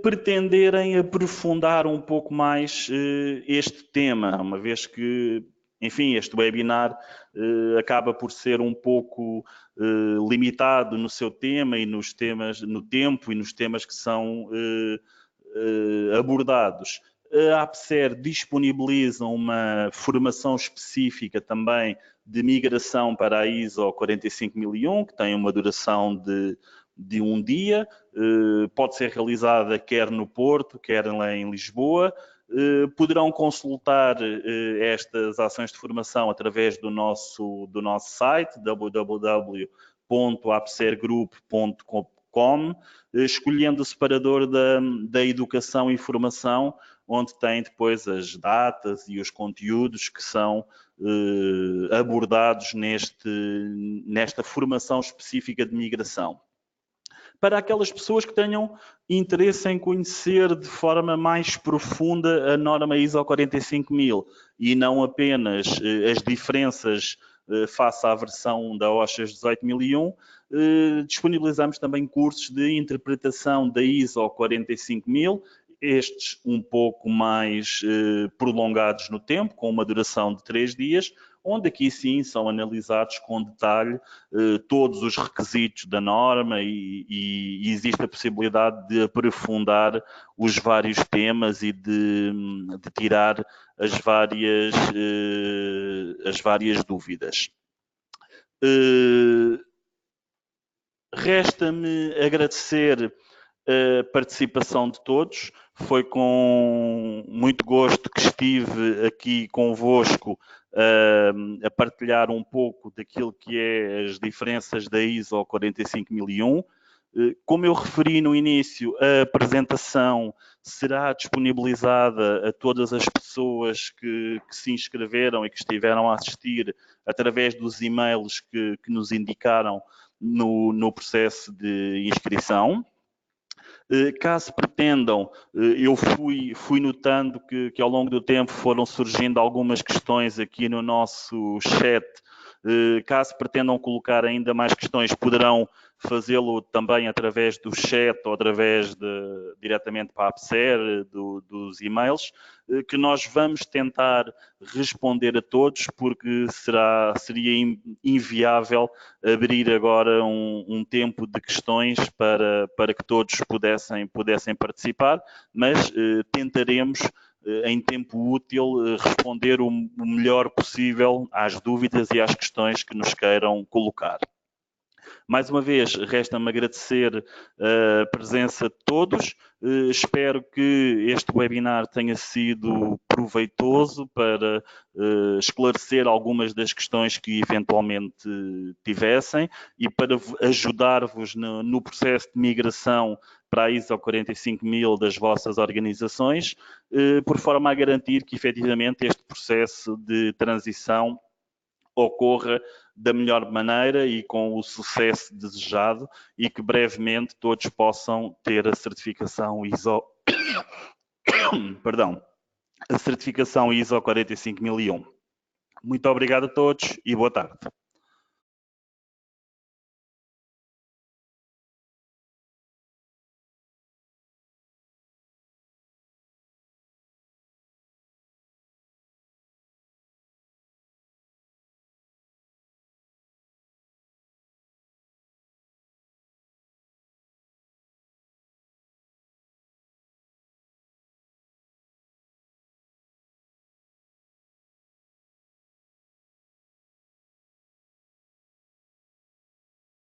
pretenderem aprofundar um pouco mais este tema, uma vez que, enfim, este webinar acaba por ser um pouco limitado no seu tema e nos temas, no tempo e nos temas que são abordados. A APSER disponibiliza uma formação específica também de migração para a ISO 45001, que tem uma duração de um dia, pode ser realizada quer no Porto, quer lá em Lisboa. Poderão consultar estas ações de formação através do nosso site, www.apsergroup.com, escolhendo o separador da educação e formação, onde tem depois as datas e os conteúdos que são abordados nesta formação específica de migração. Para aquelas pessoas que tenham interesse em conhecer de forma mais profunda a norma ISO 45000 e não apenas as diferenças face à versão da OSHAS 18001, disponibilizamos também cursos de interpretação da ISO 45000, estes um pouco mais prolongados no tempo, com uma duração de 3 dias, onde aqui sim são analisados com detalhe todos os requisitos da norma e existe a possibilidade de aprofundar os vários temas e de tirar as várias dúvidas. Resta-me agradecer a participação de todos. Foi com muito gosto que estive aqui convosco a partilhar um pouco daquilo que é as diferenças da ISO 45001. Como eu referi no início, a apresentação será disponibilizada a todas as pessoas que se inscreveram e que estiveram a assistir através dos e-mails que nos indicaram no processo de inscrição. Caso pretendam, eu fui notando que ao longo do tempo foram surgindo algumas questões aqui no nosso chat. Caso pretendam colocar ainda mais questões, poderão fazê-lo também através do chat ou através diretamente para a APSER, dos e-mails, que nós vamos tentar responder a todos, porque seria inviável abrir agora um tempo de questões para que todos pudessem participar, mas tentaremos em tempo útil responder o melhor possível às dúvidas e às questões que nos queiram colocar. Mais uma vez, resta-me agradecer a presença de todos. Espero que este webinar tenha sido proveitoso para esclarecer algumas das questões que eventualmente tivessem e para ajudar-vos no processo de migração para a ISO 45000 das vossas organizações, por forma a garantir que efetivamente este processo de transição ocorra da melhor maneira e com o sucesso desejado e que brevemente todos possam ter a certificação ISO, a certificação ISO 45001. Muito obrigado a todos e boa tarde.